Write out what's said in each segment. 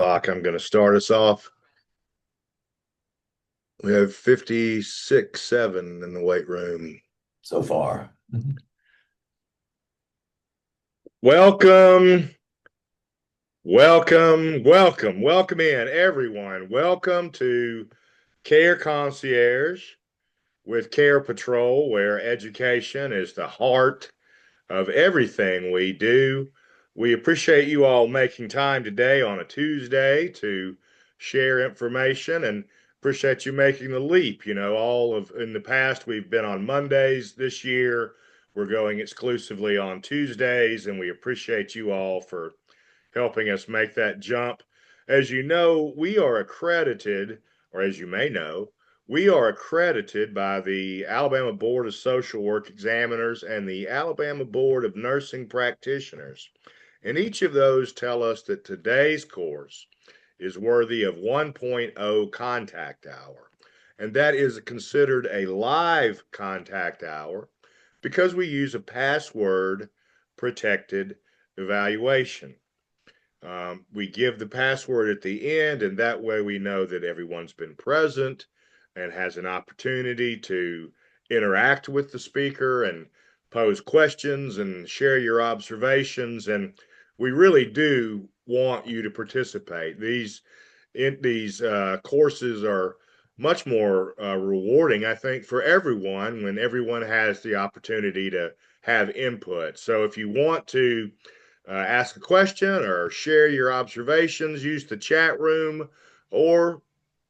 Talk. I'm going to start us off. We have 56-7 in the weight room. So far. Welcome, welcome in, everyone. Welcome to Care Concierge with Carepatrol, where education is the heart of everything we do. We appreciate you all making time today on a Tuesday to share information and appreciate you making the leap. All of in the past, we've been on Mondays. This year, we're going exclusively on Tuesdays, and we appreciate you all for helping us make that jump. As you know, we are accredited, or as you may know, we are accredited by the Alabama Board of Social Work Examiners and the Alabama Board of Nursing Practitioners. And each of those tell us that today's course is worthy of 1.0 contact hour. And that is considered a live contact hour because we use a password protected evaluation. We give the password at the end, and that way we know that everyone's been present and has an opportunity to interact with the speaker and pose questions and share your observations. And we really do want you to participate. These courses are much more rewarding, I think, for everyone when everyone has the opportunity to have input. So if you want to ask a question or share your observations, use the chat room, or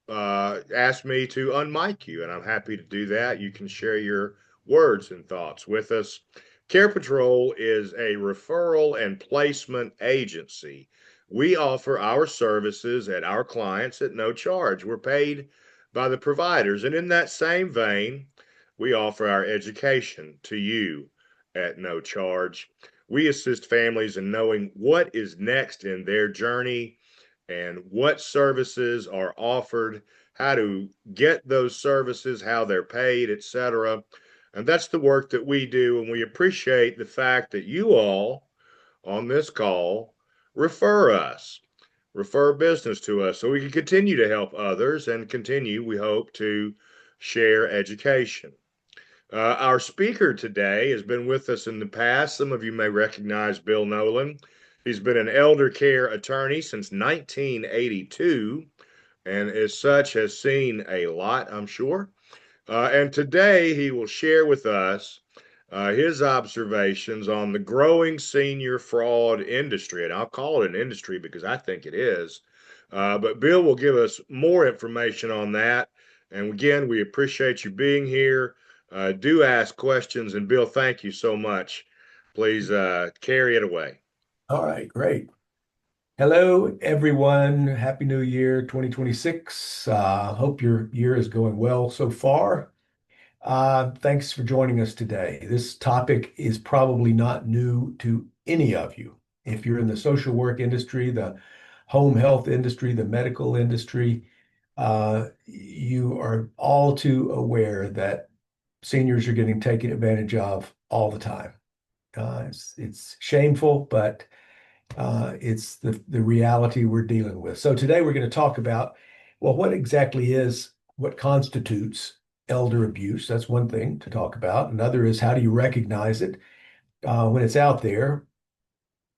ask me to unmic you, and I'm happy to do that. You can share your words and thoughts with us. Care Patrol is a referral and placement agency. We offer our services at our clients at no charge. We're paid by the providers. And in that same vein, we offer our education to you at no charge. We assist families in knowing what is next in their journey and what services are offered, how to get those services, how they're paid, etc. And that's the work that we do. And we appreciate the fact that you all on this call refer us, refer business to us so we can continue to help others and continue, we hope, to share education. Our speaker today has been with us in the past. Some of you may recognize Bill Nolan. He's been an elder care attorney since 1982 and as such has seen a lot, I'm sure. And today he will share with us his observations on the growing senior fraud industry. And I'll call it an industry because I think it is. But Bill will give us more information on that. And again, we appreciate you being here. Do ask questions. And Bill, thank you so much. Please carry it away. All right, great. Hello, everyone. Happy New Year 2026. Hope your year is going well so far. Thanks for joining us today. This topic is probably not new to any of you. If you're in the social work industry, the home health industry, the medical industry, you are all too aware that seniors are getting taken advantage of all the time. It's shameful, but it's the reality we're dealing with. So today we're going to talk about, well, what constitutes elder abuse? That's one thing to talk about. Another is how do you recognize it when it's out there?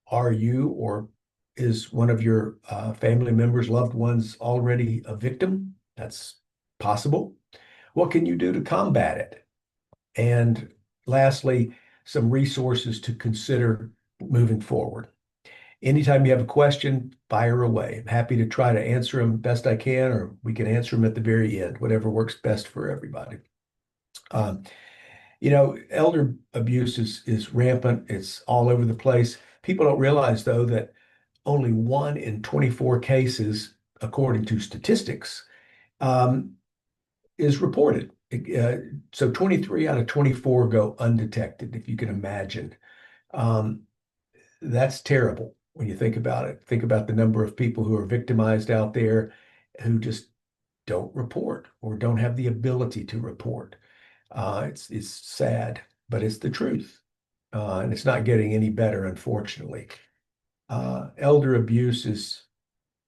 Are you or is one of your family members, loved ones already a victim? That's possible. What can you do to combat it? And lastly, some resources to consider moving forward. Anytime you have a question, fire away. I'm happy to try to answer them best I can, or we can answer them at the very end, whatever works best for everybody. Um, Elder abuse is rampant. It's all over the place. People don't realize, though, that only 1 in 24 cases, according to statistics, um, is reported. So 23 out of 24 go undetected, if you can imagine. Um, that's terrible when you think about it. Think about the number of people who are victimized out there who just don't report or don't have the ability to report. It's sad, but it's the truth. And it's not getting any better, unfortunately. Elder abuse is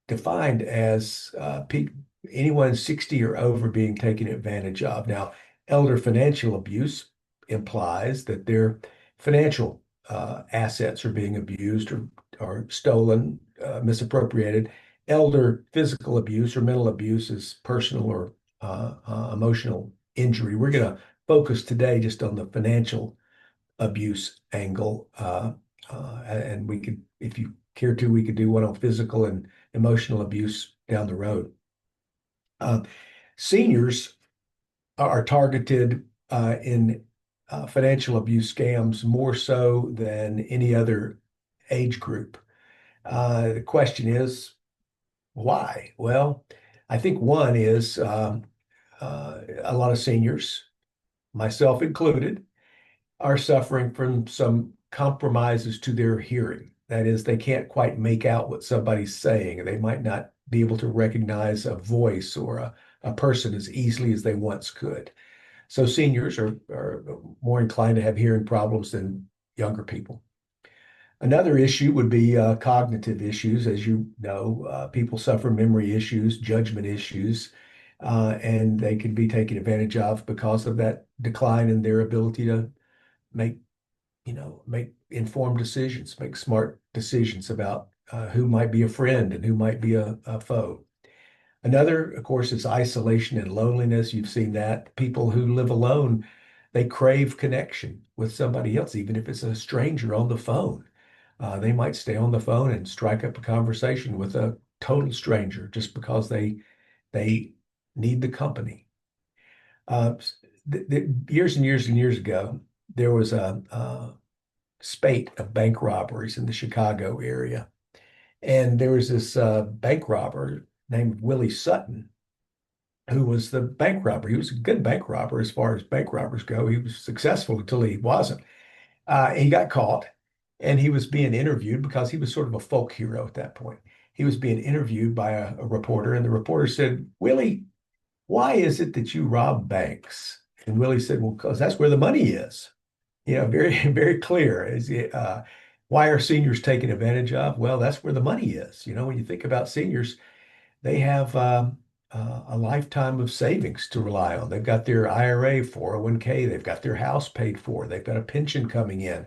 defined as anyone 60 or over being taken advantage of. Now, elder financial abuse implies that their financial assets are being abused or stolen, misappropriated. Elder physical abuse or mental abuse is personal or emotional injury. We're going to focus today just on the financial abuse angle. And we could, if you care to, we could do one on physical and emotional abuse down the road. Uh, Seniors are targeted in financial abuse scams more so than any other age group. The question is, why? Well, I think one is a lot of seniors, myself included, are suffering from some compromises to their hearing. That is, they can't quite make out what somebody's saying. They might not be able to recognize a voice or a person as easily as they once could. So seniors are more inclined to have hearing problems than younger people. Another issue would be cognitive issues. As you know, people suffer memory issues, judgment issues, and they can be taken advantage of because of that decline in their ability to make make informed decisions, make smart decisions about who might be a friend and who might be a foe. Another, of course, is isolation and loneliness. You've seen that. People who live alone, they crave connection with somebody else, even if it's a stranger on the phone. They might stay on the phone and strike up a conversation with a total stranger just because they need the company. Uh, Years and years and years ago, there was a spate of bank robberies in the Chicago area. And there was this bank robber named Willie Sutton, who was the bank robber. He was a good bank robber as far as bank robbers go. He was successful until he wasn't. He got caught and he was being interviewed because he was sort of a folk hero at that point. He was being interviewed by a reporter, and the reporter said, Willie, why is it that you rob banks? And Willie said, well, because that's where the money is. Very, very clear. Why are seniors taken advantage of? Well, that's where the money is. When you think about seniors, they have a lifetime of savings to rely on. They've got their IRA, 401k, they've got their house paid for, they've got a pension coming in.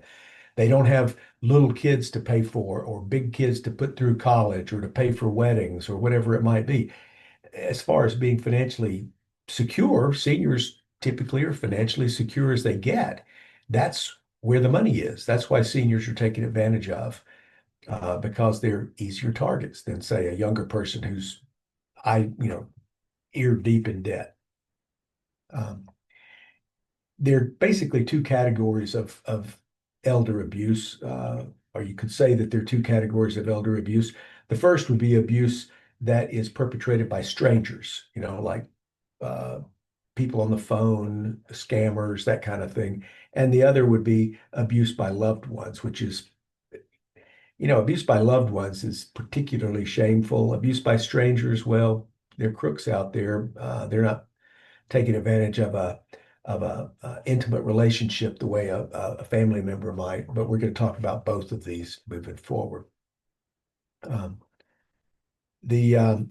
They don't have little kids to pay for or big kids to put through college or to pay for weddings or whatever it might be. As far as being financially secure, seniors typically are financially secure as they get. That's where the money is. That's why seniors are taken advantage of because they're easier targets than, say, a younger person who's ear deep in debt. Um, there are basically two categories of elder abuse, or you could say that there are two categories of elder abuse. The first would be abuse that is perpetrated by strangers, like uh, people on the phone, scammers, that kind of thing. And the other would be abuse by loved ones, which is, abuse by loved ones is particularly shameful. Abuse by strangers, well, they're crooks out there. They're not taking advantage of a intimate relationship the way a family member might. But we're going to talk about both of these moving forward. Um, the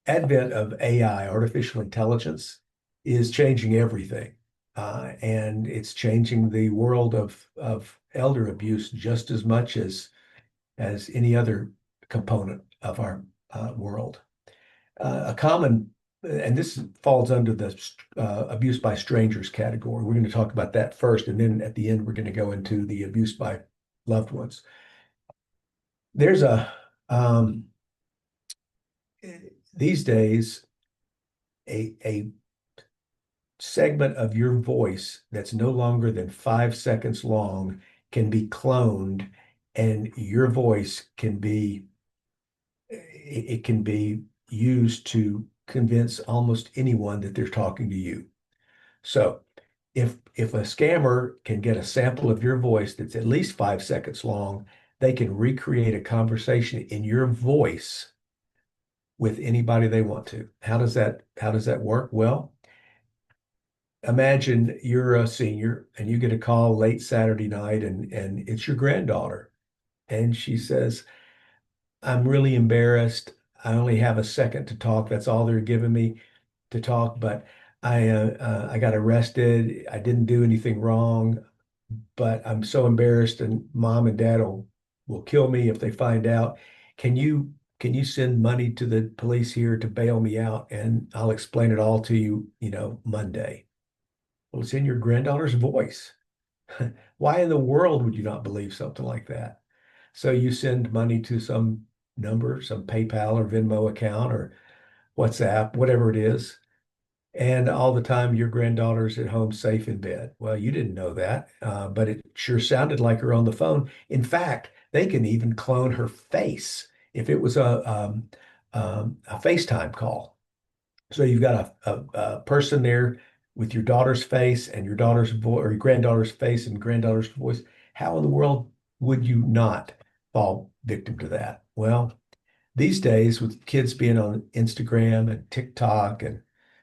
advent of AI, artificial intelligence, is changing everything. And it's changing the world of elder abuse just as much as any other component of our world. A common, and this falls under the abuse by strangers category. We're going to talk about that first, and then at the end, we're going to go into the abuse by loved ones. There's these days, a segment of your voice that's no longer than 5 seconds long can be cloned, and your voice can be it can be used to convince almost anyone that they're talking to you. So if a scammer can get a sample of your voice that's at least 5 seconds long, they can recreate a conversation in your voice with anybody they want to. How does that work? Well, imagine you're a senior and you get a call late Saturday night and it's your granddaughter. And she says, I'm really embarrassed. I only have a second to talk. That's all they're giving me to talk, but I got arrested. I didn't do anything wrong, but I'm so embarrassed, and mom and dad will kill me if they find out. Can you send money to the police here to bail me out, and I'll explain it all to you, Monday. Well, it's in your granddaughter's voice. Why in the world would you not believe something like that? So you send money to some number, some PayPal or Venmo account or WhatsApp, whatever it is, and all the time your granddaughter's at home safe in bed. Well, you didn't know that, but it sure sounded like her on the phone. In fact, they can even clone her face if it was a FaceTime call. So you've got a person there with your daughter's face and your daughter's voice, or your granddaughter's face and granddaughter's voice. How in the world would you not fall victim to that? Well, these days, with kids being on Instagram and TikTok and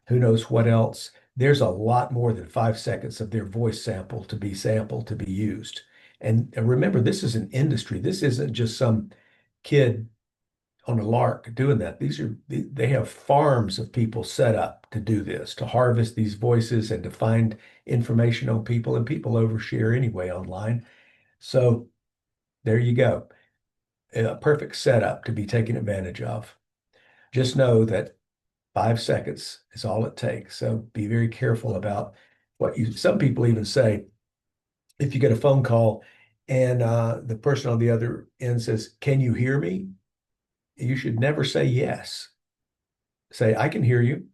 who knows what else, there's a lot more than 5 seconds of their voice sample to be used. And remember, this is an industry. This isn't just some kid on a lark doing that. They have farms of people set up to do this, to harvest these voices and to find information on people, and people overshare anyway online. So there you go. A perfect setup to be taken advantage of. Just know that 5 seconds is all it takes. So be very careful about some people even say, if you get a phone call and the person on the other end says, "Can you hear me?" You should never say yes. Say, "I can hear you."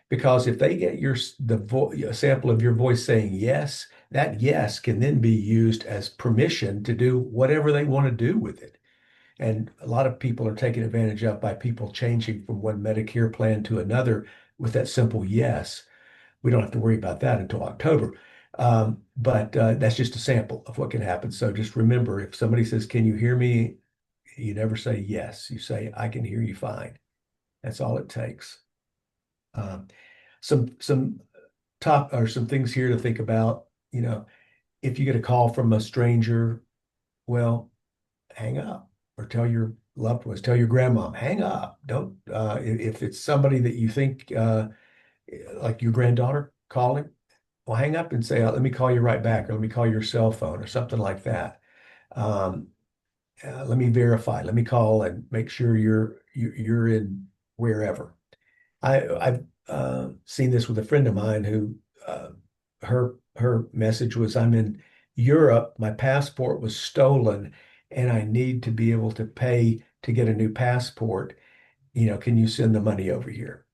Because if they get a sample of your voice saying yes, that yes can then be used as permission to do whatever they want to do with it. And a lot of people are taken advantage of by people changing from one Medicare plan to another with that simple yes. We don't have to worry about that until October. But that's just a sample of what can happen. So just remember, if somebody says, "Can you hear me?" You never say yes. You say, "I can hear you fine." That's all it takes. Um, some top or some things here to think about. If you get a call from a stranger, well, hang up or tell your loved ones, tell your grandma, hang up. Don't, if it's somebody that you think, like your granddaughter calling, well, hang up and say, "Let me call you right back," or "Let me call your cell phone," or something like that. Um, Let me verify. Let me call and make sure you're in wherever. I've seen this with a friend of mine who her message was, "I'm in Europe. My passport was stolen, and I need to be able to pay to get a new passport. Can you send the money over here?"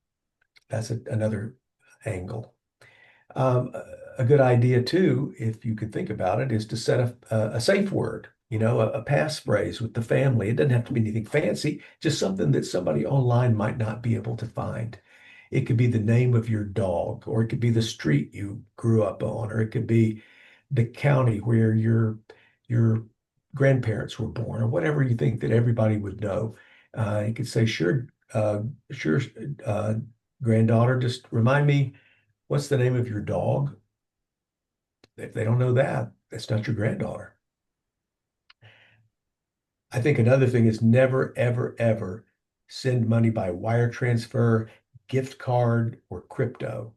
That's another angle. A good idea too, if you could think about it, is to set a safe word, a passphrase with the family. It doesn't have to be anything fancy, just something that somebody online might not be able to find. It could be the name of your dog, or it could be the street you grew up on, or it could be the county where your grandparents were born, or whatever you think that everybody would know. You could say, "Sure, sure, uh, granddaughter, just remind me, what's the name of your dog?" If they don't know that, that's not your granddaughter. I think another thing is never, ever, ever send money by wire transfer, gift card, or crypto.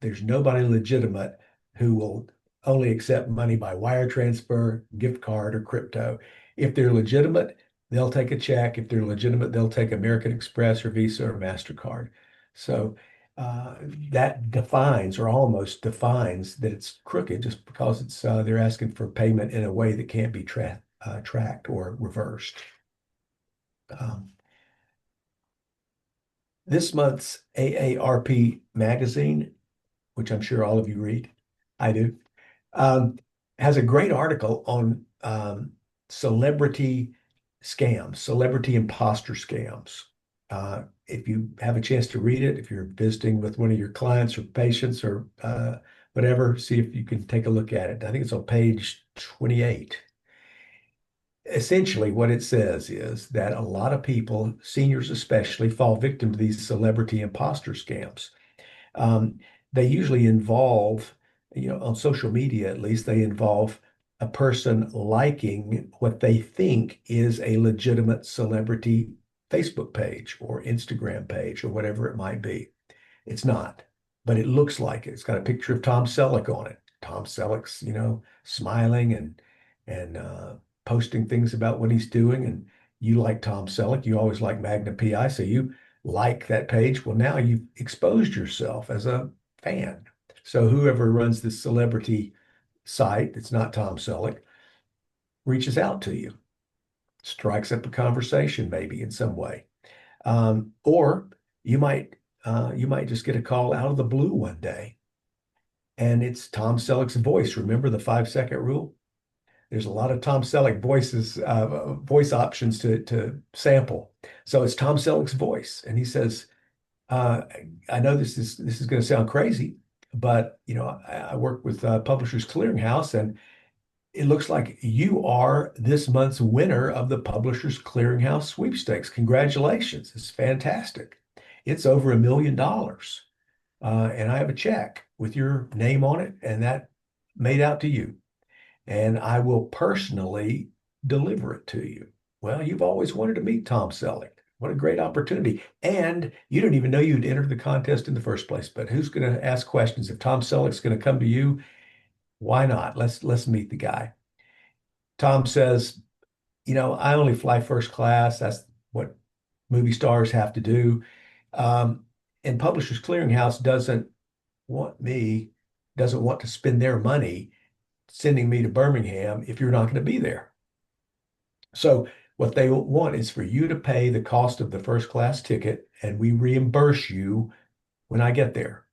There's nobody legitimate who will only accept money by wire transfer, gift card, or crypto. If they're legitimate, they'll take a check. If they're legitimate, they'll take American Express or Visa or MasterCard. So that defines, or almost defines, that it's crooked just because they're asking for payment in a way that can't be tracked or reversed. Um, this month's AARP magazine, which I'm sure all of you read, I do, um, has a great article on celebrity scams, celebrity imposter scams. If you have a chance to read it, if you're visiting with one of your clients or patients or whatever, see if you can take a look at it. I think it's on page 28. Essentially, what it says is that a lot of people, seniors especially, fall victim to these celebrity imposter scams. Um, they usually involve, on social media at least, they involve a person liking what they think is a legitimate celebrity Facebook page or Instagram page or whatever it might be. It's not, but it looks like it. It's got a picture of Tom Selleck on it. Tom Selleck's, smiling and posting things about what he's doing. And you like Tom Selleck. You always like Magna PI, so you like that page. Well, now you've exposed yourself as a fan. So whoever runs this celebrity site that's not Tom Selleck reaches out to you, strikes up a conversation maybe in some way. Or you might you might just get a call out of the blue one day and it's Tom Selleck's voice. Remember the 5-second rule? There's a lot of Tom Selleck voice options to sample. So it's Tom Selleck's voice, and he says, uh, "I know this is going to sound crazy, but I work with Publishers Clearinghouse, and it looks like you are this month's winner of the Publishers Clearinghouse sweepstakes. Congratulations! It's fantastic. It's over $1 million, and I have a check with your name on it, and that made out to you." And I will personally deliver it to you. Well, you've always wanted to meet Tom Selleck. What a great opportunity. And you didn't even know you'd entered the contest in the first place. But who's going to ask questions? If Tom Selleck's going to come to you, why not? Let's meet the guy. Tom says, I only fly first class. That's what movie stars have to do. Um, and Publishers Clearinghouse want me, doesn't want to spend their money sending me to Birmingham if you're not going to be there. So what they want is for you to pay the cost of the first class ticket, and we reimburse you when I get there.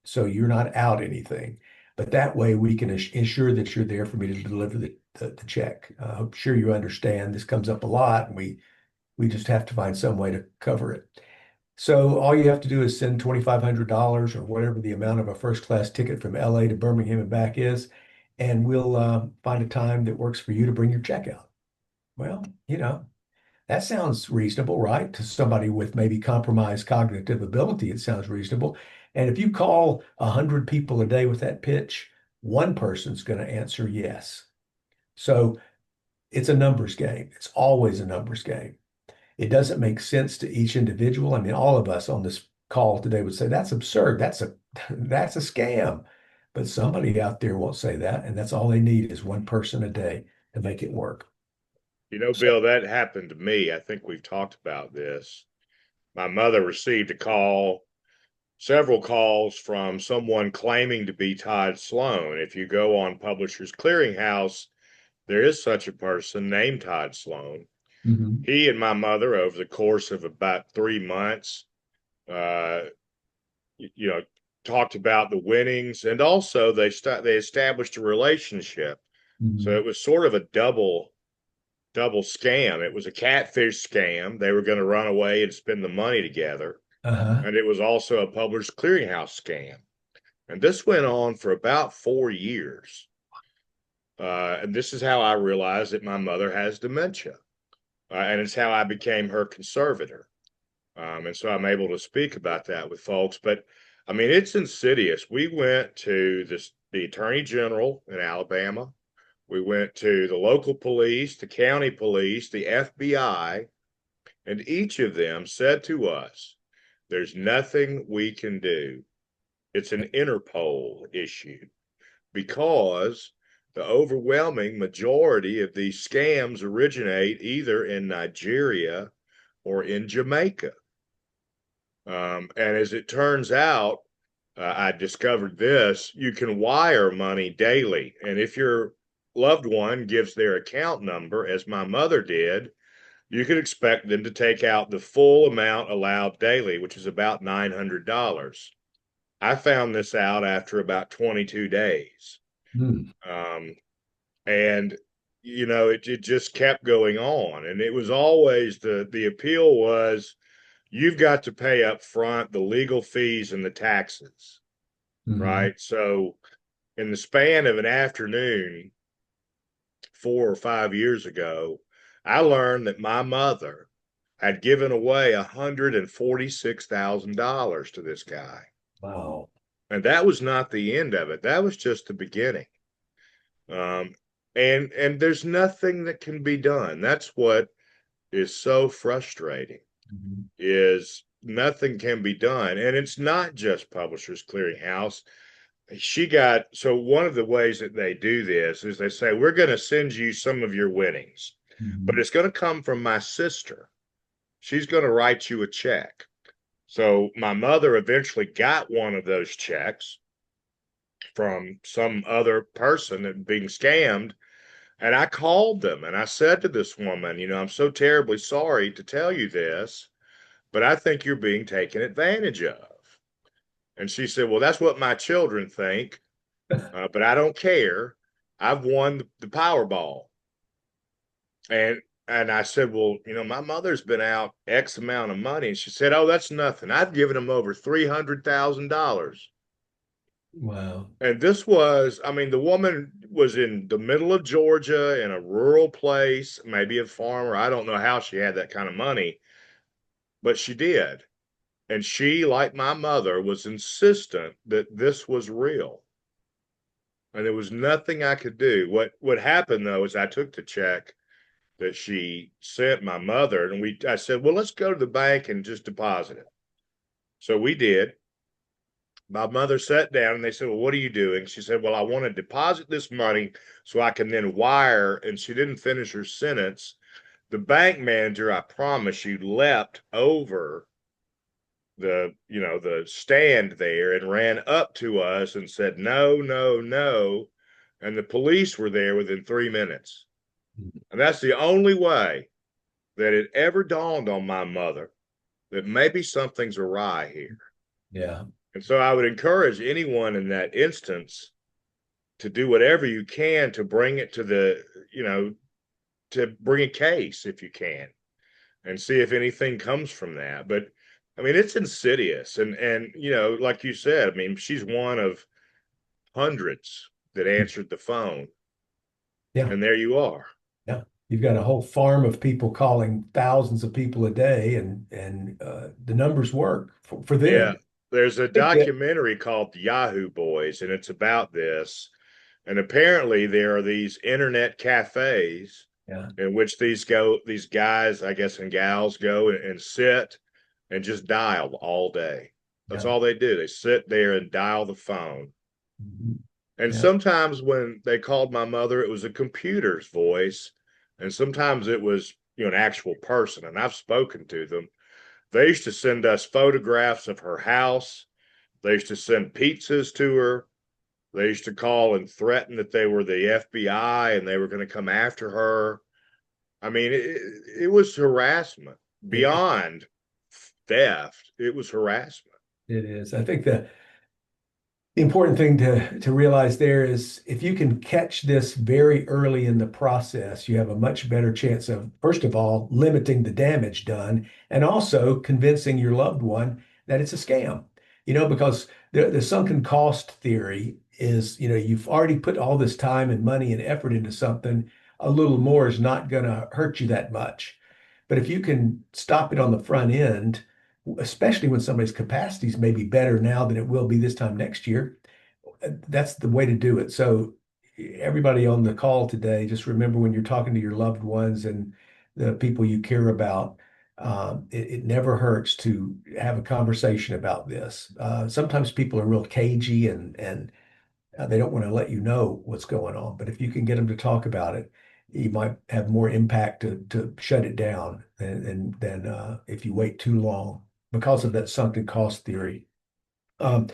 So you're not out anything. But that way we can ensure that you're there for me to deliver the check. I'm sure you understand this comes up a lot, and we just have to find some way to cover it. So all you have to do is send $2,500 or whatever the amount of a first class ticket from LA to Birmingham and back is, and we'll find a time that works for you to bring your check out. Well, that sounds reasonable, right? To somebody with maybe compromised cognitive ability, it sounds reasonable. And if you call 100 people a day with that pitch, one person's going to answer yes. So it's a numbers game. It's always a numbers game. It doesn't make sense to each individual. I mean, all of us on this call today would say that's absurd. That's a scam. But somebody out there won't say that, and that's all they need is one person a day to make it work. So, Bill, that happened to me. I think we've talked about this. My mother received several calls from someone claiming to be Todd Sloan. If you go on Publishers Clearinghouse, there is such a person named Todd Sloan. mhm, He and my mother, over the course of about 3 months, uh, you know, talked about the winnings, and also they established a relationship. So mhm. it was sort of a double scam. It was a catfish scam. They were going to run away and spend the money together, Uh-huh. and it was also a Publishers Clearinghouse scam. And this went on for about 4 years. And this is how I realized that my mother has dementia. And it's how I became her conservator. And so I'm able to speak about that with folks. But I mean, it's insidious. We went to the Attorney General in Alabama. We went to the local police, the county police, the FBI, and each of them said to us, there's nothing we can do. It's an Interpol issue because the overwhelming majority of these scams originate either in Nigeria or in Jamaica. And as it turns out, I discovered this, you can wire money daily. And if your loved one gives their account number, as my mother did, you can expect them to take out the full amount allowed daily, which is about $900. I found this out after about 22 days. Hmm. Um, and it just kept going on. And it was always the appeal was you've got to pay up front the legal fees and the taxes, Mhm. right? So in the span of an afternoon, 4 or 5 years ago, I learned that my mother had given away $146,000 to this guy. Wow. And that was not the end of it. That was just the beginning. Um, and there's nothing that can be done. That's what is so frustrating, Mhm. is nothing can be done. And it's not just Publishers Clearinghouse. She got, so one of the ways that they do this is they say, we're going to send you some of your winnings, but Mhm. it's going to come from my sister. She's going to write you a check. So my mother eventually got one of those checks from some other person that being scammed. And I called them and I said to this woman, I'm so terribly sorry to tell you this, but I think you're being taken advantage of. And she said, well, that's what my children think, but I don't care. I've won the Powerball. And I said, well, my mother's been out X amount of money. And she said, oh, that's nothing. I've given them over $300,000. Wow. And this was, I mean, the woman was in the middle of Georgia in a rural place, maybe a farmer. I don't know how she had that kind of money, but she did. And she, like my mother, was insistent that this was real. And there was nothing I could do. What happened though is I took the check that she sent my mother, and I said, well, let's go to the bank and just deposit it. So we did. My mother sat down and they said, well, what are you doing? She said, well, I want to deposit this money so I can then wire. And she didn't finish her sentence. The bank manager, I promise you, leapt over the stand there and ran up to us and said, no, no, no. And the police were there within 3 minutes. And that's the only way that it ever dawned on my mother that maybe something's awry here. Yeah. And so I would encourage anyone in that instance to do whatever you can to bring it to to bring a case if you can and see if anything comes from that. But I mean, it's insidious. And like you said, I mean, she's one of hundreds that answered the phone. Yeah. And there you are. Yeah. You've got a whole farm of people calling thousands of people a day, and the numbers work for Yeah. them. There's a I think that, documentary called Yahoo Boys, and it's about this. And apparently there are these internet cafes yeah, in which these guys, I guess, and gals go and sit and just dial all day. That's yeah, all they do. They sit there and dial the phone. mhm, And yeah, sometimes when they called my mother, it was a computer's voice, and sometimes it was an actual person. And I've spoken to them. They used to send us photographs of her house. They used to send pizzas to her. They used to call and threaten that they were the FBI and they were going to come after her. I mean, it was harassment it, beyond theft. It was harassment. it is. I think the important thing to realize there is if you can catch this very early in the process, you have a much better chance of, first of all, limiting the damage done and also convincing your loved one that it's a scam. Because the sunken cost theory is, you've already put all this time and money and effort into something, a little more is not going to hurt you that much. But if you can stop it on the front end, especially when somebody's capacity is maybe better now than it will be this time next year, that's the way to do it. So everybody on the call today, just remember when you're talking to your loved ones and the people you care about, it never hurts to have a conversation about this. Sometimes people are real cagey and they don't want to let you know what's going on. But if you can get them to talk about it, you might have more impact to shut it down than if you wait too long because of that sunken cost theory. Um,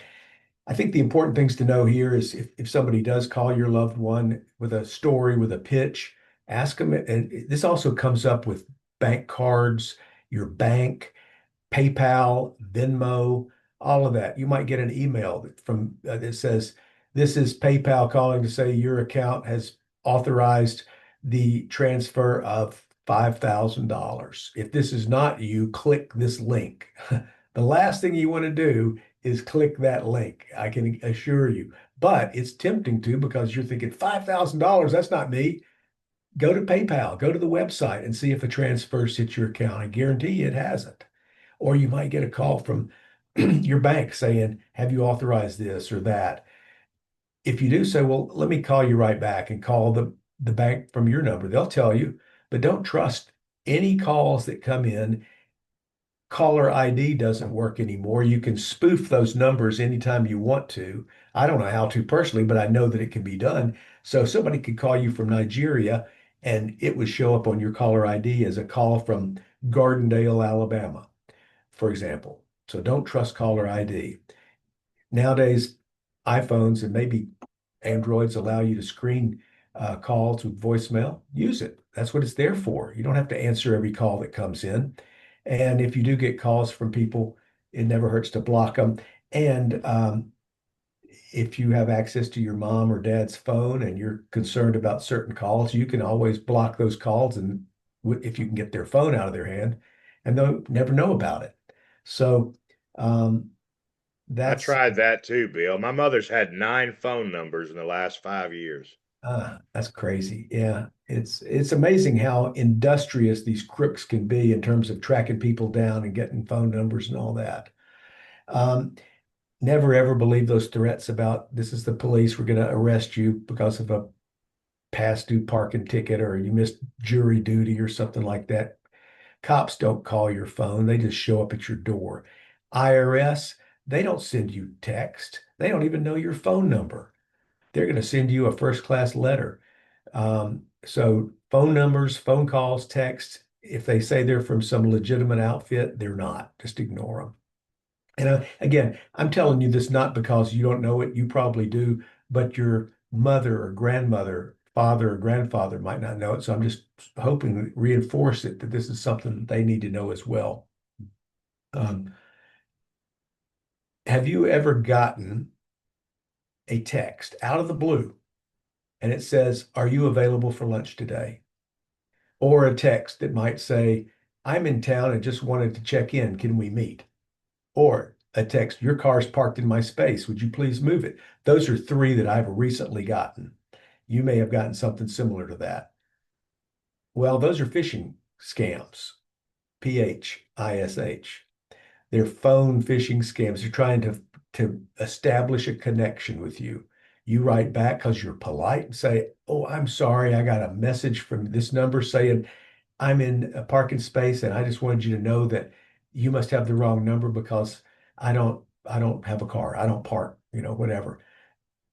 I think the important things to know here is if somebody does call your loved one with a story, with a pitch, ask them. And this also comes up with bank cards, your bank, PayPal, Venmo, all of that. You might get an email that says, "This is PayPal calling to say your account has authorized the transfer of $5,000. If this is not you, click this link." The last thing you want to do is click that link, I can assure you. But it's tempting to because you're thinking $5,000, that's not me. Go to PayPal, go to the website and see if a transfer's hit your account. I guarantee you it hasn't. Or you might get a call from your bank saying, have you authorized this or that? If you do say, well, let me call you right back and call them. the bank from your number. They'll tell you, but don't trust any calls that come in. Caller ID doesn't work anymore. You can spoof those numbers anytime you want to. I don't know how to personally, but I know that it can be done. So somebody could call you from Nigeria and it would show up on your caller ID as a call from Gardendale, Alabama, for example. So don't trust caller ID. Nowadays, iPhones and maybe Androids allow you to screen calls with voicemail. Use it. That's what it's there for. You don't have to answer every call that comes in. And if you do get calls from people, it never hurts to block them. And if you have access to your mom or dad's phone and you're concerned about certain calls, you can always block those calls. And if you can get their phone out of their hand, and they'll never know about it. So um, I that's tried that too, Bill. My mother's had 9 phone numbers in the last 5 years. That's crazy. Yeah, it's amazing how industrious these crooks can be in terms of tracking people down and getting phone numbers and all that. Um, Never ever believe those threats about this is the police, we're going to arrest you because of a past due parking ticket or you missed jury duty or something like that. Cops don't call your phone, they just show up at your door. IRS, they don't send you text, they don't even know your phone number. They're going to send you a first class letter. So phone numbers, phone calls, text, if they say they're from some legitimate outfit, they're not. Just ignore them. And again, I'm telling you this not because you don't know it, you probably do, but your mother or grandmother, father or grandfather might not know it. So I'm just hoping to reinforce it that this is something that they need to know as well. Um, have you ever gotten a text out of the blue and it says, "Are you available for lunch today?" Or a text that might say, "I'm in town and just wanted to check in. Can we meet?" Or a text, "Your car's parked in my space. Would you please move it?" Those are three that I've recently gotten. You may have gotten something similar to that. Well, those are phishing scams, PHISH. They're phone phishing scams. They're trying to establish a connection with you. You write back because you're polite and say, "Oh, I'm sorry. I got a message from this number saying I'm in a parking space and I just wanted you to know that you must have the wrong number because I don't have a car. I don't park, whatever."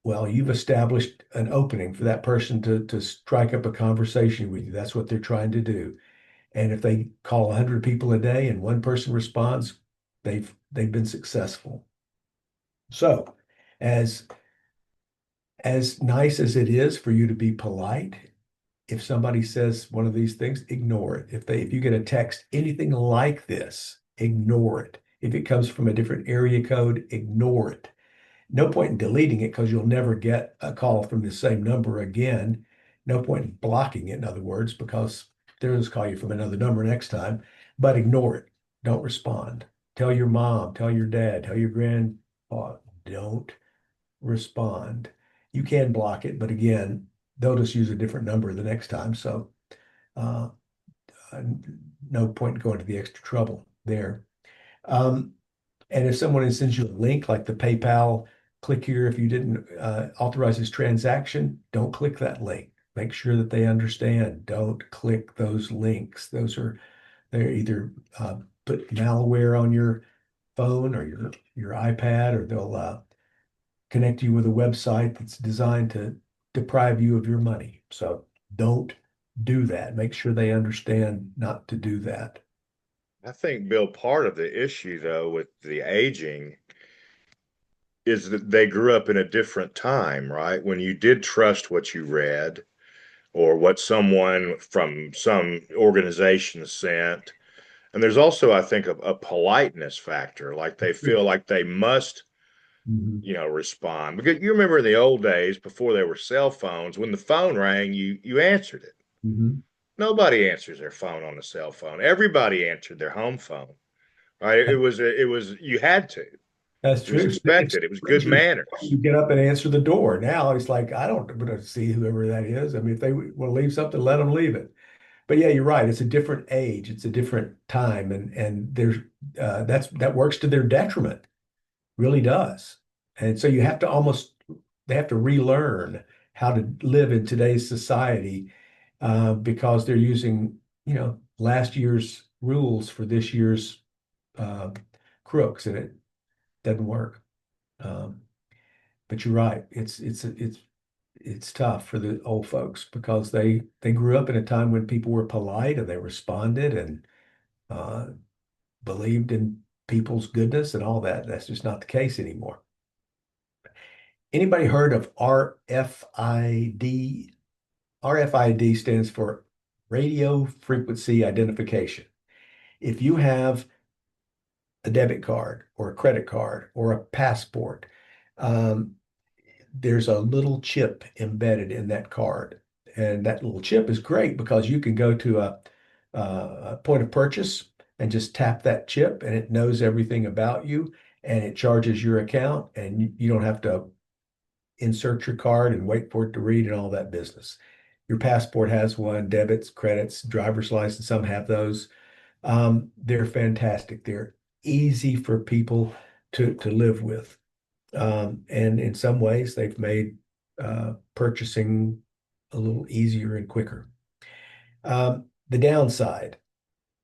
Well, you've established an opening for that person to strike up a conversation with you. That's what they're trying to do. And if they call 100 people a day and one person responds, they've been successful. So, as as nice as it is for you to be polite, if somebody says one of these things, ignore it. If you get a text, anything like this, ignore it. If it comes from a different area code, ignore it. No point in deleting it because you'll never get a call from the same number again. No point in blocking it, in other words, because they'll just call you from another number next time. But ignore it. Don't respond. Tell your mom, tell your dad, tell your grandpa, don't respond. You can block it, but again, they'll just use a different number the next time. So uh, no point in going to the extra trouble there. Um, and if someone sends you a link like the PayPal, click here if you didn't authorize this transaction, don't click that link. Make sure that they understand. Don't click those links. They're either put malware on your phone or your iPad, or they'll connect you with a website that's designed to deprive you of your money. So don't do that. Make sure they understand not to do that. I think, Bill, part of the issue, though, with the aging is that they grew up in a different time, right? When you did trust what you read or what someone from some organization sent. And there's also, I think, a politeness factor. Like they feel like they must, Mhm. respond. Because you remember in the old days before there were cell phones, when the phone rang, you answered it. Mhm. Nobody answers their phone on a cell phone. Everybody answered their home phone, right? It was you had to. That's It was true. If expected. It was good strangers, manners. you get up and answer the door. Now it's like, I don't want to see whoever that is. I mean, if they want to leave something, let them leave it. But yeah, you're right. It's a different age. It's a different time, and there's that works to their detriment. Really does. And so you have to almost they have to relearn how to live in today's society because they're using, last year's rules for this year's uh, crooks, and it doesn't work. Um, but you're right. It's tough for the old folks because they grew up in a time when people were polite and they responded and uh, believed in people's goodness and all that. That's just not the case anymore. Anybody heard of RFID? RFID stands for radio frequency identification. If you have a debit card or a credit card or a passport, um, there's a little chip embedded in that card. And that little chip is great because you can go to a point of purchase and just tap that chip and it knows everything about you and it charges your account and you don't have to insert your card and wait for it to read and all that business. Your passport has one, debits, credits, driver's license, some have those. They're fantastic. They're easy for people to live with. And in some ways, they've made purchasing a little easier and quicker. The downside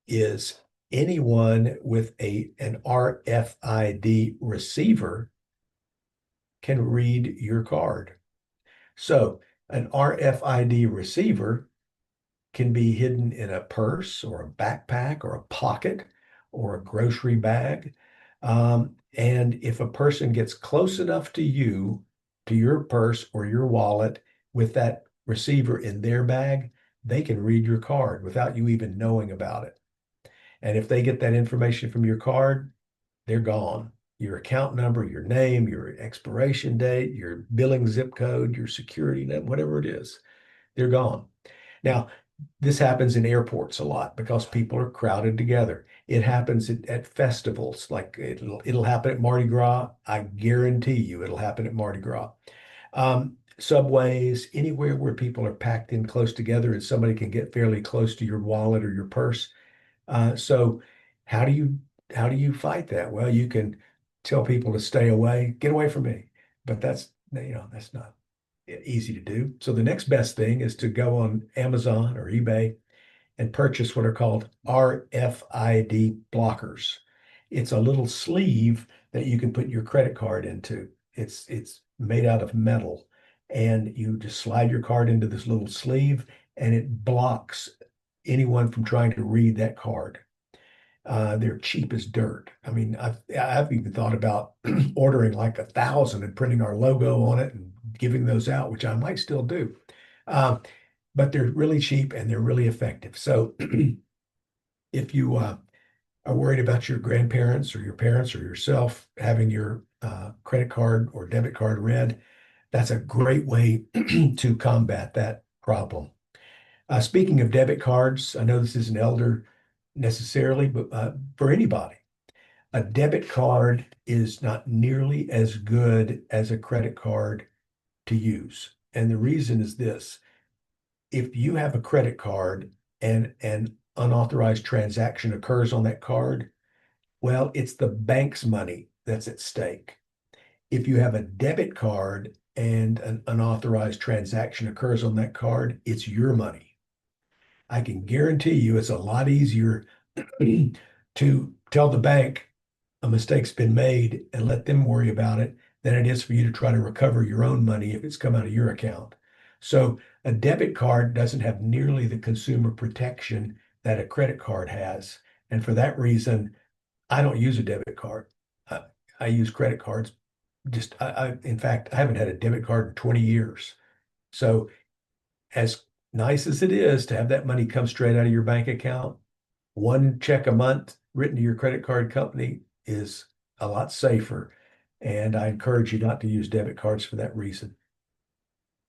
is anyone with an RFID receiver can read your card. So an RFID receiver can be hidden in a purse or a backpack or a pocket or a grocery bag. And if a person gets close enough to you, to your purse or your wallet with that receiver in their bag, they can read your card without you even knowing about it. And if they get that information from your card, they're gone. Your account number, your name, your expiration date, your billing zip code, your security net, whatever it is, they're gone. Now, this happens in airports a lot because people are crowded together. It happens at festivals, like it'll happen at Mardi Gras. I guarantee you it'll happen at Mardi Gras. Subways, anywhere where people are packed in close together and somebody can get fairly close to your wallet or your purse. So how do you fight that? Well, you can tell people to stay away, get away from me. But that's not easy to do. So the next best thing is to go on Amazon or eBay and purchase what are called RFID blockers. It's a little sleeve that you can put your credit card into. It's made out of metal, and you just slide your card into this little sleeve, and it blocks anyone from trying to read that card. They're cheap as dirt. I mean, I've even thought about ordering like 1,000 and printing our logo on it and giving those out, which I might still do. Um, but they're really cheap and they're really effective. So if you are worried about your grandparents or your parents or yourself having your credit card or debit card read, that's a great way to combat that problem. Speaking of debit cards, I know this isn't elder necessarily, but for anybody, a debit card is not nearly as good as a credit card to use. And the reason is this: if you have a credit card and an unauthorized transaction occurs on that card, well, it's the bank's money that's at stake. If you have a debit card and an unauthorized transaction occurs on that card, it's your money. I can guarantee you it's a lot easier to tell the bank a mistake's been made and let them worry about it than it is for you to try to recover your own money if it's come out of your account. So a debit card doesn't have nearly the consumer protection that a credit card has. And for that reason, I don't use a debit card. I, I use credit cards. In fact, I haven't had a debit card in 20 years. So as nice as it is to have that money come straight out of your bank account, one check a month written to your credit card company is a lot safer. And I encourage you not to use debit cards for that reason.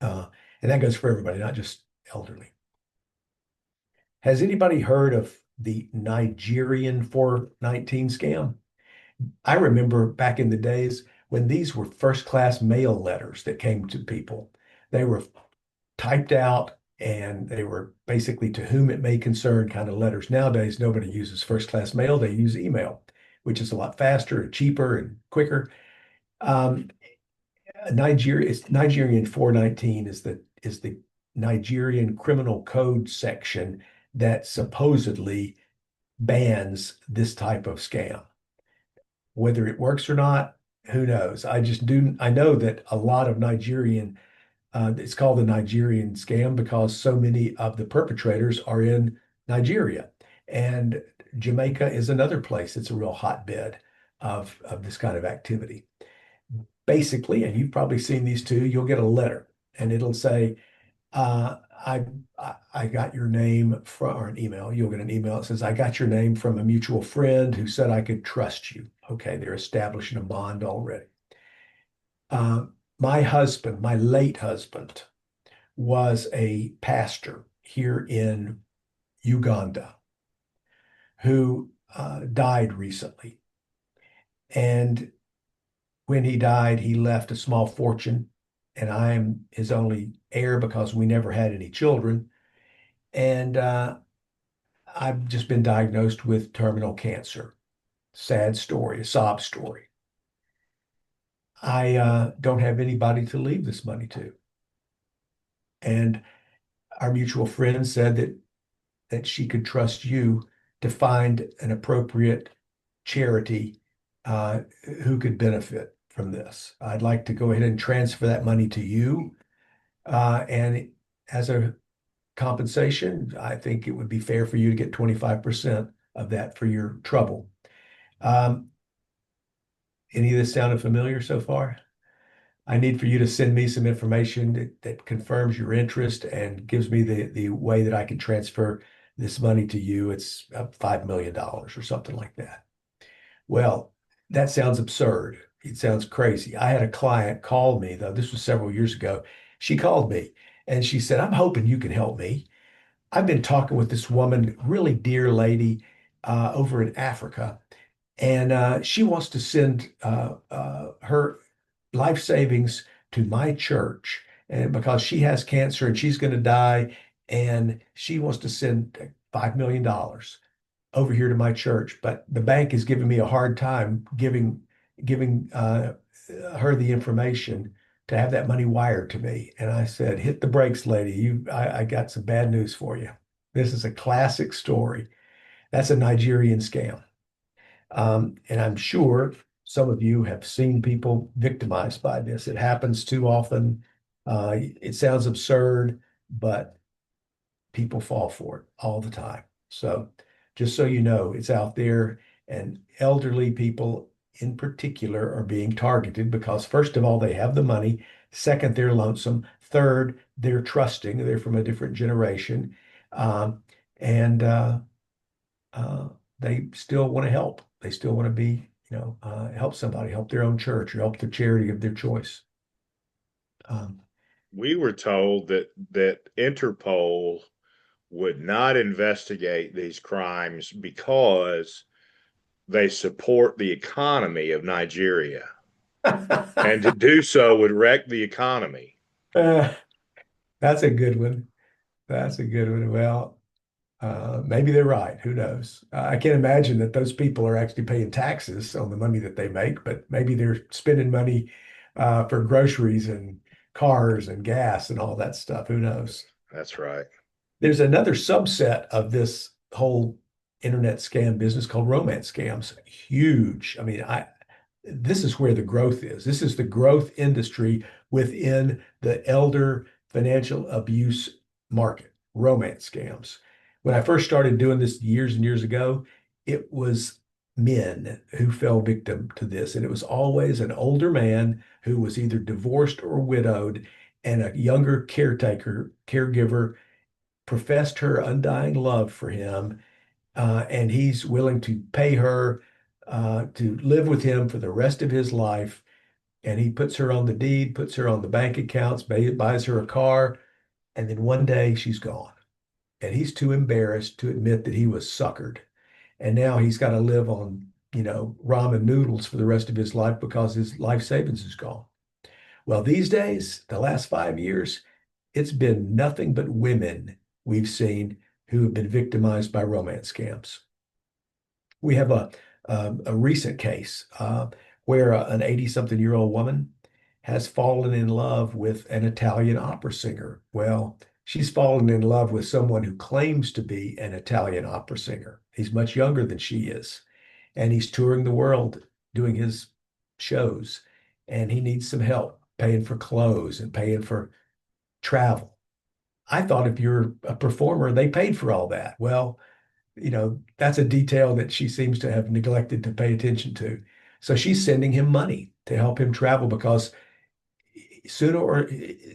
Uh, and that goes for everybody, not just elderly. Has anybody heard of the Nigerian 419 scam? I remember back in the days when these were first class mail letters that came to people. They were typed out and they were basically to whom it may concern kind of letters. Nowadays, nobody uses first class mail, they use email, which is a lot faster and cheaper and quicker. Um, Nigeria, it's Nigerian 419 is the Nigerian criminal code section that supposedly bans this type of scam. Whether it works or not, who knows? I know that a lot of it's called the Nigerian scam because so many of the perpetrators are in Nigeria. And Jamaica is another place that's a real hotbed of this kind of activity. Basically, and you've probably seen these too, you'll get a letter and it'll say, uh, I got your name from, or an email. You'll get an email that says, I got your name from a mutual friend who said I could trust you. Okay, they're establishing a bond already. My husband, my late husband, was a pastor here in Uganda who died recently. And when he died, he left a small fortune, and I am his only heir because we never had any children. And I've just been diagnosed with terminal cancer. Sad story, a sob story. I don't have anybody to leave this money to. And our mutual friend said that she could trust you to find an appropriate charity uh, who could benefit from this. I'd like to go ahead and transfer that money to you. And as a compensation, I think it would be fair for you to get 25% of that for your trouble. Um, any of this sounded familiar so far? I need for you to send me some information that confirms your interest and gives me the way that I can transfer this money to you. It's $5 million or something like that. Well, that sounds absurd. It sounds crazy. I had a client call me, though. This was several years ago. She called me and she said, I'm hoping you can help me. I've been talking with this woman, really dear lady, over in Africa, and she wants to send her life savings to my church, and because she has cancer and she's going to die, and she wants to send $5 million over here to my church. But the bank is giving me a hard time giving her the information to have that money wired to me. And I said, hit the brakes, lady. I got some bad news for you. This is a classic story. That's a Nigerian scam. And I'm sure some of you have seen people victimized by this. It happens too often. It sounds absurd, but people fall for it all the time. So just so you know, it's out there, and elderly people in particular are being targeted because, first of all, they have the money. Second, they're lonesome. Third, they're trusting. They're from a different generation. Um, and uh, they still want to help. They still want to be, help somebody, help their own church, or help the charity of their choice. Um, We were told that Interpol would not investigate these crimes because they support the economy of Nigeria. And to do so would wreck the economy. uh, that's a good one. That's a good one. Well, maybe they're right. Who knows? I can't imagine that those people are actually paying taxes on the money that they make, but maybe they're spending money for groceries and cars and gas and all that stuff. Who knows? That's right. There's another subset of this whole internet scam business called romance scams. Huge. I mean, this is where the growth is. This is the growth industry within the elder financial abuse market, romance scams. When I first started doing this years and years ago, it was men who fell victim to this. And it was always an older man who was either divorced or widowed, and a younger caregiver professed her undying love for him, and he's willing to pay her to live with him for the rest of his life. And he puts her on the deed, puts her on the bank accounts, buys her a car, and then one day she's gone. And he's too embarrassed to admit that he was suckered. And now he's got to live on, ramen noodles for the rest of his life because his life savings is gone. Well, these days, the last 5 years, it's been nothing but women we've seen who have been victimized by romance scams. We have a recent case where an 80-something-year-old woman has fallen in love with an Italian opera singer. Well, she's fallen in love with someone who claims to be an Italian opera singer. He's much younger than she is, and he's touring the world doing his shows, and he needs some help paying for clothes and paying for travel. I thought if you're a performer, they paid for all that. Well, that's a detail that she seems to have neglected to pay attention to. So she's sending him money to help him travel because sooner or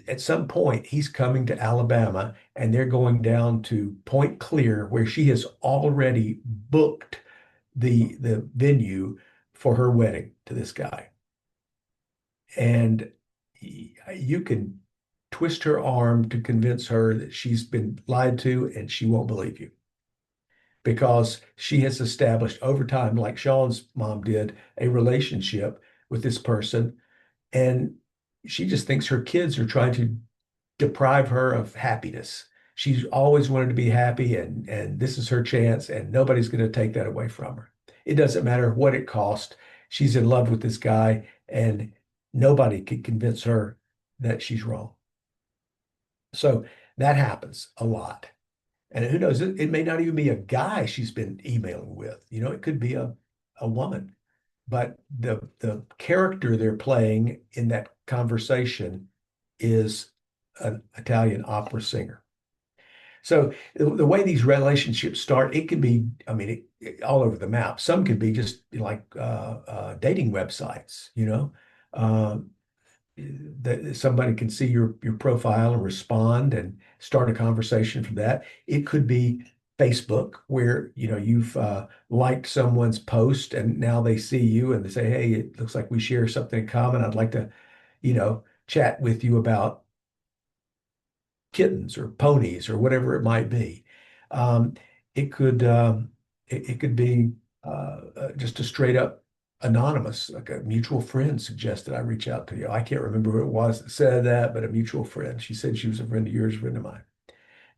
at some point he's coming to Alabama and they're going down to Point Clear where she has already booked the venue for her wedding to this guy. And you can twist her arm to convince her that she's been lied to and she won't believe you because she has established over time, like Sean's mom did, a relationship with this person. And she just thinks her kids are trying to deprive her of happiness. She's always wanted to be happy, and this is her chance, and nobody's going to take that away from her. It doesn't matter what it costs. She's in love with this guy, and nobody can convince her that she's wrong. So that happens a lot. And who knows, it may not even be a guy she's been emailing with. It could be a woman. But the character they're playing in that conversation is an Italian opera singer. So the way these relationships start, it can be, I mean, all over the map. Some could be just like dating websites, Um, that somebody can see your profile and respond and start a conversation from that. It could be Facebook, where you've liked someone's post and now they see you and they say, "Hey, it looks like we share something in common. I'd like to, chat with you about kittens or ponies or whatever it might be." Um, it could it could be just a straight up anonymous, like a mutual friend suggested I reach out to you. I can't remember who it was that said that, but a mutual friend. She said she was a friend of yours, a friend of mine.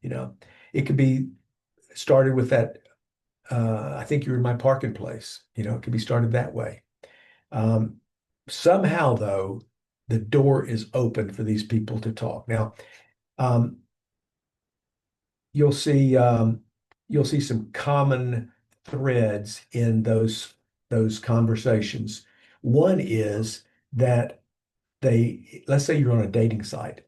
You know, it could be started with that. I think you're in my parking place. It could be started that way. Um, Somehow, though, the door is open for these people to talk. Now, um, you'll see you'll see some common threads in those conversations. One is that let's say you're on a dating site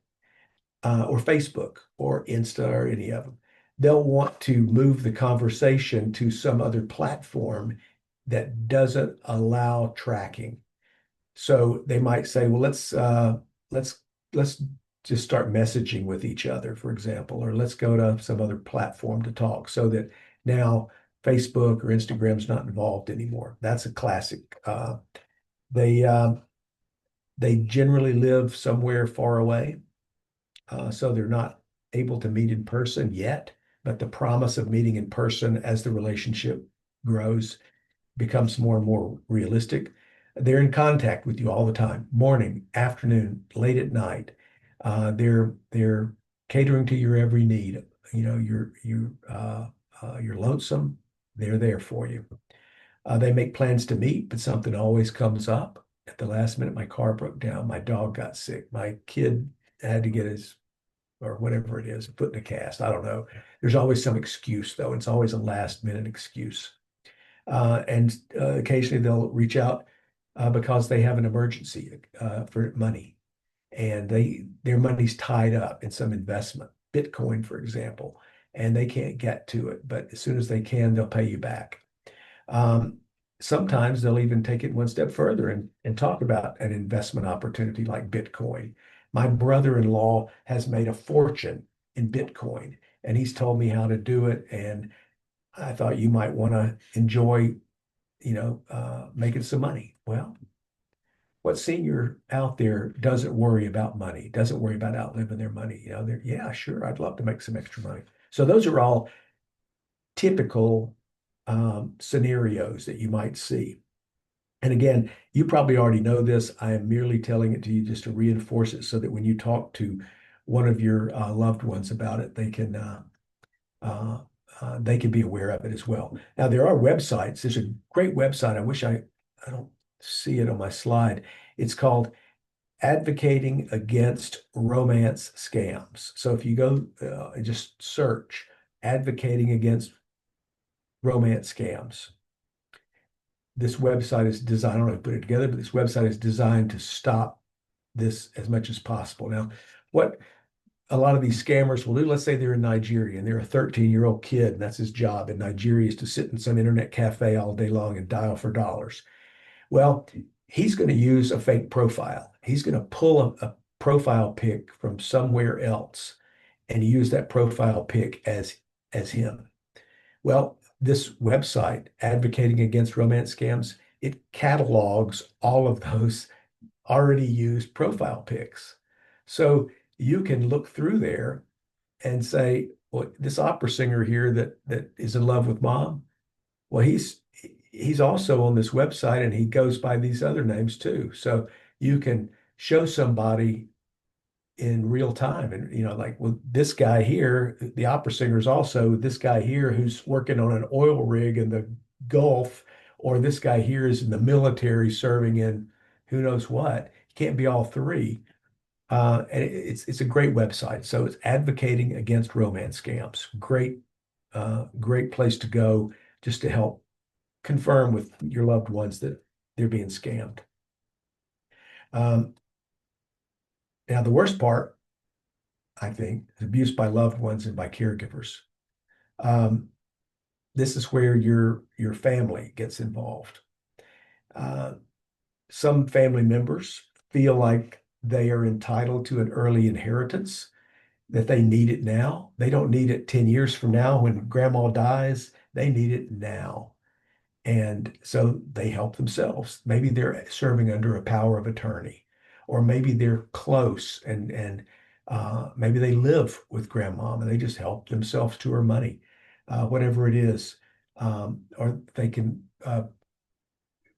or Facebook or Insta or any of them. They'll want to move the conversation to some other platform that doesn't allow tracking. So they might say, well, let's let's just start messaging with each other, for example, or let's go to some other platform to talk so that now Facebook or Instagram's not involved anymore. That's a classic. They they generally live somewhere far away, so they're not able to meet in person yet. But the promise of meeting in person as the relationship grows becomes more and more realistic. They're in contact with you all the time, morning, afternoon, late at night. They're catering to your every need. You're lonesome. They're there for you. They make plans to meet, but something always comes up at the last minute. My car broke down. My dog got sick. My kid had to get his or whatever it is, put in a cast. I don't know. There's always some excuse though. It's always a last minute excuse. And occasionally they'll reach out because they have an emergency for money, and their money's tied up in some investment, Bitcoin, for example, and they can't get to it. But as soon as they can, they'll pay you back. Um, Sometimes they'll even take it one step further and talk about an investment opportunity like Bitcoin. My brother-in-law has made a fortune in Bitcoin, and he's told me how to do it. And I thought you might want to enjoy, making some money. Well, what senior out there doesn't worry about money, doesn't worry about outliving their money? They're, yeah, sure, I'd love to make some extra money. So those are all typical scenarios that you might see. And again, you probably already know this. I am merely telling it to you just to reinforce it so that when you talk to one of your loved ones about it, uh, they can be aware of it as well. Now, there are websites. There's a great website. I wish I don't see it on my slide. It's called advocating against romance scams. So if you go and just search advocating against romance scams, this website is designed, I don't know how to put it together, but this website is designed to stop this as much as possible. Now, what a lot of these scammers will do, let's say they're in Nigeria and they're a 13-year-old kid, and that's his job in Nigeria is to sit in some internet cafe all day long and dial for dollars. Well, he's going to use a fake profile. He's going to pull a profile pic from somewhere else and use that profile pic as him. Well, this website advocating against romance scams, it catalogs all of those already used profile pics. So you can look through there and say, well, this opera singer here that is in love with mom, well, he's also on this website and he goes by these other names too. So you can show somebody in real time. And, like, well, this guy here, the opera singer is also this guy here who's working on an oil rig in the Gulf, or this guy here is in the military serving in who knows what. You can't be all three. And it's a great website. So it's advocating against romance scams. Great place to go just to help confirm with your loved ones that they're being scammed. Um, Now, the worst part, I think, is abuse by loved ones and by caregivers. Um, this is where your family gets involved. Uh, some family members feel like they are entitled to an early inheritance, that they need it now. They don't need it 10 years from now when grandma dies. They need it now. And so they help themselves. Maybe they're serving under a power of attorney, or maybe they're close and maybe they live with grandmom and they just help themselves to her money, whatever it is. Or they can,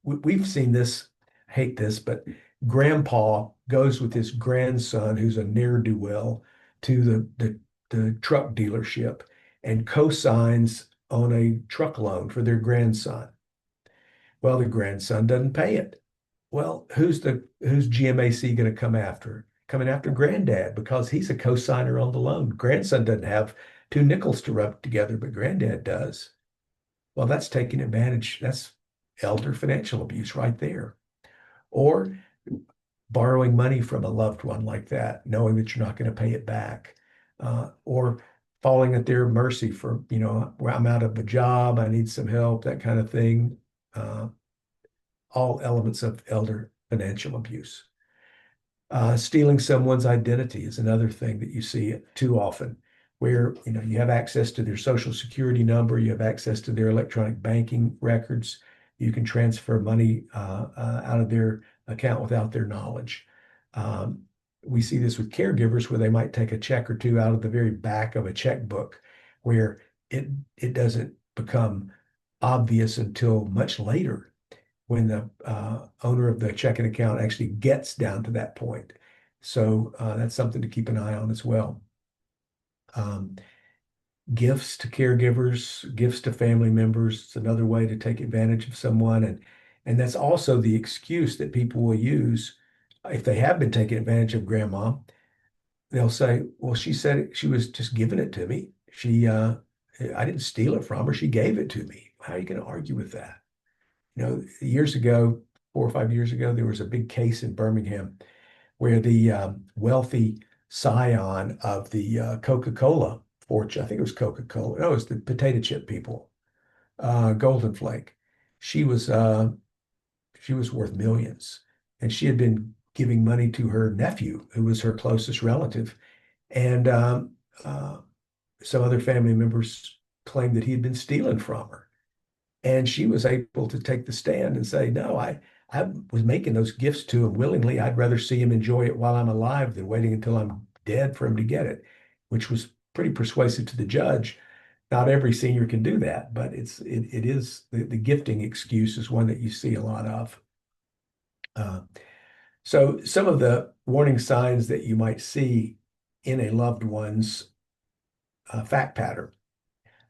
we've seen this, hate this, but grandpa goes with his grandson, who's a ne'er-do-well, to the truck dealership and co-signs on a truck loan for their grandson. Well, the grandson doesn't pay it. Well, who's GMAC going to come after? Coming after granddad because he's a co-signer on the loan. Grandson doesn't have two nickels to rub together, but granddad does. Well, that's taking advantage. That's elder financial abuse right there. Or borrowing money from a loved one like that, knowing that you're not going to pay it back, or falling at their mercy for, where I'm out of a job, I need some help, that kind of thing. Uh, all elements of elder financial abuse. Stealing someone's identity is another thing that you see too often, where you have access to their social security number, you have access to their electronic banking records, you can transfer money out of their account without their knowledge. Um, we see this with caregivers where they might take a check or two out of the very back of a checkbook, where it doesn't become obvious until much later when the owner of the checking account actually gets down to that point. So that's something to keep an eye on as well. Um, Gifts to caregivers, gifts to family members, it's another way to take advantage of someone. And that's also the excuse that people will use if they have been taking advantage of grandma. They'll say, well, she said she was just giving it to me. I didn't steal it from her. She gave it to me. How are you going to argue with that? Years ago, 4 or 5 years ago, there was a big case in Birmingham where the wealthy scion of the Coca-Cola fortune, I think it was Coca-Cola, no, it was the potato chip people, Golden Flake. She was uh, she was worth millions, and she had been giving money to her nephew, who was her closest relative, and some other family members claimed that he had been stealing from her. And she was able to take the stand and say, no, I was making those gifts to him willingly. I'd rather see him enjoy it while I'm alive than waiting until I'm dead for him to get it, which was pretty persuasive to the judge. Not every senior can do that, but it is the gifting excuse is one that you see a lot of. Uh, so some of the warning signs that you might see in a loved one's fact pattern: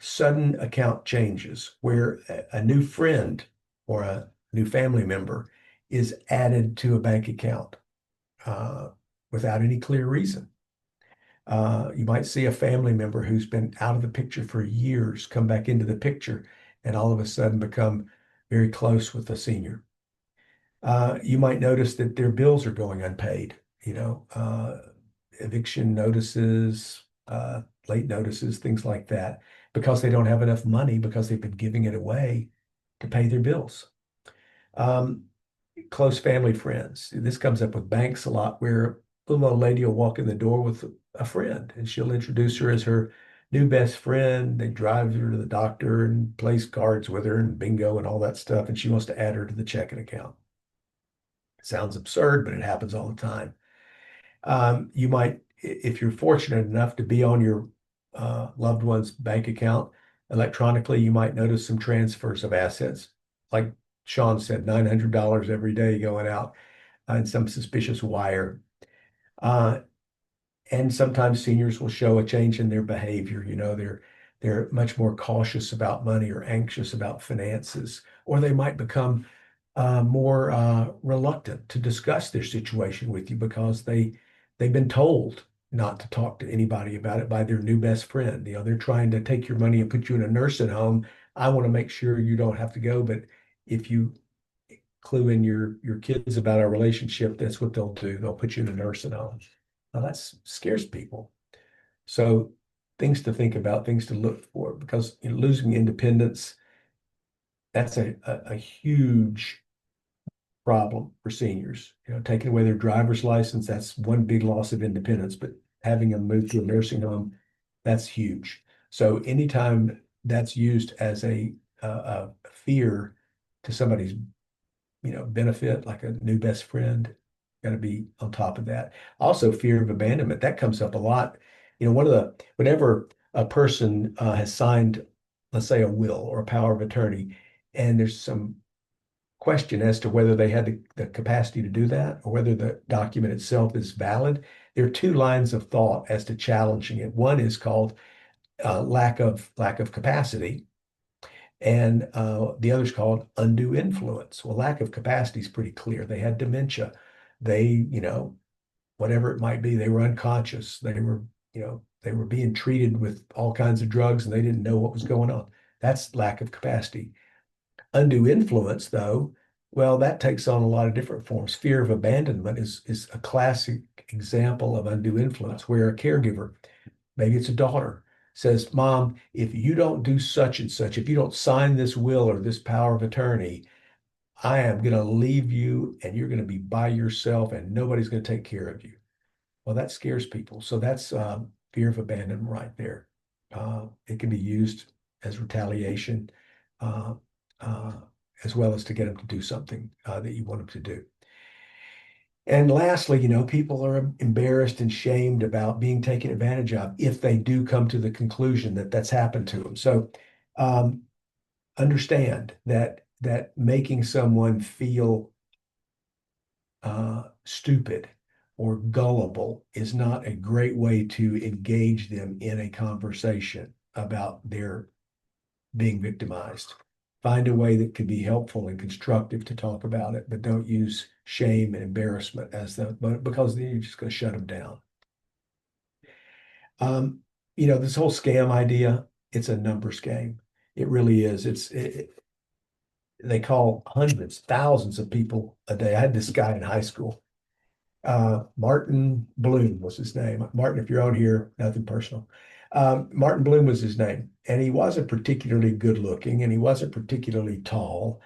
sudden account changes where a new friend or a new family member is added to a bank account. uh, without any clear reason. You might see a family member who's been out of the picture for years come back into the picture and all of a sudden become very close with a senior. You might notice that their bills are going unpaid, eviction notices, late notices, things like that, because they don't have enough money because they've been giving it away to pay their bills. Um, Close family friends. This comes up with banks a lot, where a little old lady will walk in the door with a friend and she'll introduce her as her new best friend. They drive her to the doctor and plays cards with her and bingo and all that stuff. And she wants to add her to the checking account. It sounds absurd, but it happens all the time. You might, if you're fortunate enough to be on your loved one's bank account electronically, you might notice some transfers of assets. Like Sean said, $900 every day going out and some suspicious wire. Uh, and sometimes seniors will show a change in their behavior. They're much more cautious about money or anxious about finances, or they might become more reluctant to discuss their situation with you because they've been told not to talk to anybody about it by their new best friend. They're trying to take your money and put you in a nursing home. I want to make sure you don't have to go, but if you clue in your kids about our relationship, that's what they'll do. They'll put you in a nursing home. Now that scares people. So things to think about, things to look for, because losing independence, that's a huge problem for seniors. Taking away their driver's license, that's one big loss of independence, but having them move to a nursing home, that's huge. So anytime that's used as a fear to somebody's benefit, like a new best friend, got to be on top of that. Also, fear of abandonment, that comes up a lot. Whenever a person has signed, let's say, a will or a power of attorney, and there's some question as to whether they had the capacity to do that or whether the document itself is valid, there are two lines of thought as to challenging it. One is called lack of capacity, and the other is called undue influence. Well, lack of capacity is pretty clear. They had dementia. They, whatever it might be, they were unconscious. They were being treated with all kinds of drugs and they didn't know what was going on. That's lack of capacity. Undue influence, though, well, that takes on a lot of different forms. Fear of abandonment is a classic example of undue influence, where a caregiver, maybe it's a daughter, says, Mom, if you don't do such and such, if you don't sign this will or this power of attorney, I am going to leave you and you're going to be by yourself and nobody's going to take care of you. Well, that scares people. So that's fear of abandonment right there. It can be used as retaliation, uh, uh, as well as to get them to do something that you want them to do. And lastly, people are embarrassed and shamed about being taken advantage of if they do come to the conclusion that that's happened to them. So um, understand that making someone feel stupid or gullible is not a great way to engage them in a conversation about their being victimized. Find a way that can be helpful and constructive to talk about it, but don't use shame and embarrassment because then you're just going to shut them down. Um, this whole scam idea, it's a numbers game. It really is. They call hundreds, thousands of people a day. I had this guy in high school. Martin Bloom was his name. Martin, if you're on here, nothing personal. Martin Bloom was his name, and he wasn't particularly good looking, and he wasn't particularly tall.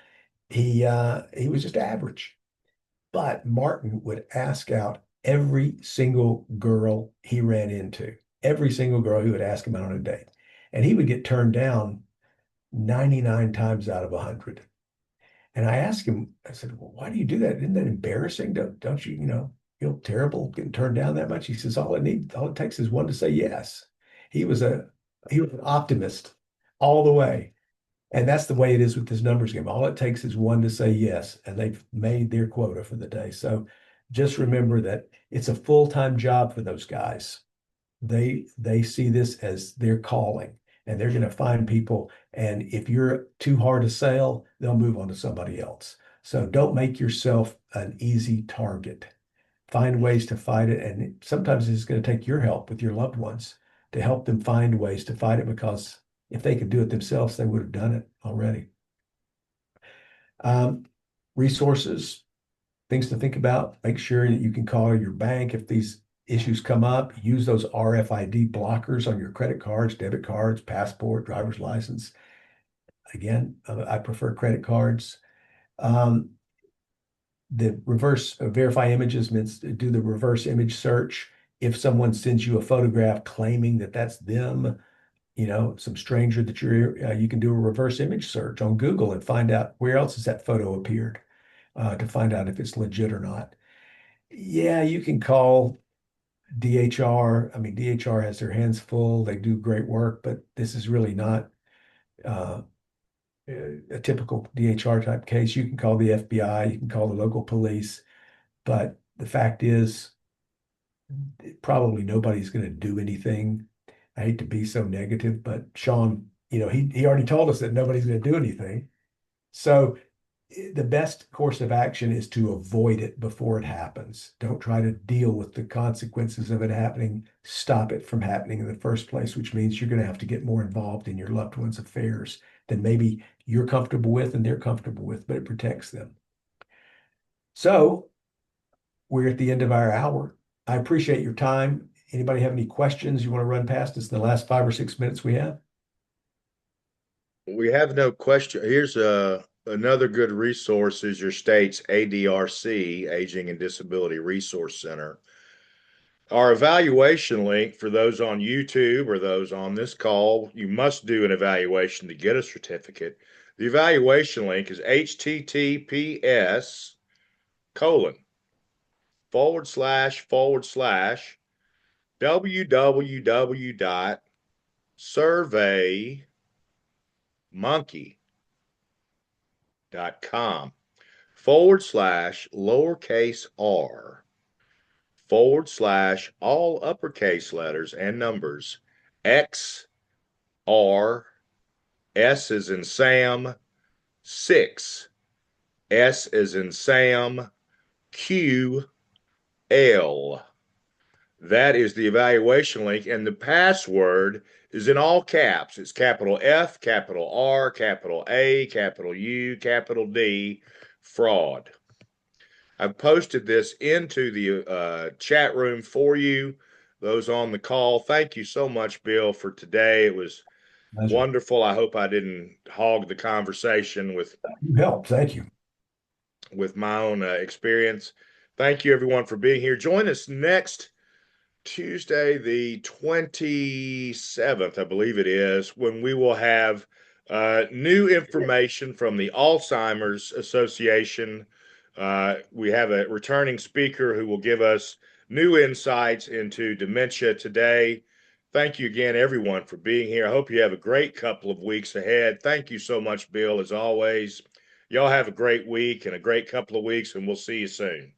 He was just average. But Martin would ask out every single girl he ran into, every single girl he would ask him out on a date, and he would get turned down 99 times out of 100. And I asked him, I said, well, why do you do that? Isn't that embarrassing? Don't you, feel terrible getting turned down that much? He says, all it takes is one to say yes. He was a, he was an optimist all the way. And that's the way it is with this numbers game. All it takes is one to say yes, and they've made their quota for the day. So just remember that it's a full-time job for those guys. They see this as their calling, and they're going to find people. And if you're too hard to sell, they'll move on to somebody else. So don't make yourself an easy target. find ways to fight it. And sometimes it's going to take your help with your loved ones to help them find ways to fight it, because if they could do it themselves, they would have done it already. Um, Resources, things to think about. Make sure that you can call your bank if these issues come up. Use those RFID blockers on your credit cards, debit cards, passport, driver's license. Again, I prefer credit cards. Um, the reverse verify images means do the reverse image search. If someone sends you a photograph claiming that that's them, some stranger that you can do a reverse image search on Google and find out where else has that photo appeared, to find out if it's legit or not. Yeah, you can call DHR. I mean, DHR has their hands full. They do great work, but this is really not uh, a typical DHR type case. You can call the FBI, you can call the local police, but the fact is, probably nobody's going to do anything. I hate to be so negative, but Sean, he already told us that nobody's going to do anything. So the best course of action is to avoid it before it happens. Don't try to deal with the consequences of it happening. Stop it from happening in the first place, which means you're going to have to get more involved in your loved one's affairs than maybe you're comfortable with and they're comfortable with, but it protects them. So we're at the end of our hour. I appreciate your time. Anybody have any questions you want to run past us in the last 5 or 6 minutes we have? We have no question. Here's another good resource is your state's ADRC, Aging and Disability Resource Center. Our evaluation link for those on YouTube or those on this call, you must do an evaluation to get a certificate. The evaluation link is https:// www.surveymonkey.com/lowercase r/ all uppercase letters and numbers XR S is in Sam 6 S is in Sam QL. That is the evaluation link, and the password is in all caps. It's capital F, capital R, capital A, capital U, capital D, fraud. I've posted this into the chat room for you, those on the call. Thank you so much, Bill, for today. It was Pleasure. wonderful. I hope I didn't hog the conversation You helped. Thank you. with my own experience. Thank you, everyone, for being here. Join us next Tuesday, the 27th, I believe it is, when we will have new information from the Alzheimer's Association. We have a returning speaker who will give us new insights into dementia today. Thank you again, everyone, for being here. I hope you have a great couple of weeks ahead. Thank you so much, Bill, as always. Y'all have a great week and a great couple of weeks, and we'll see you soon.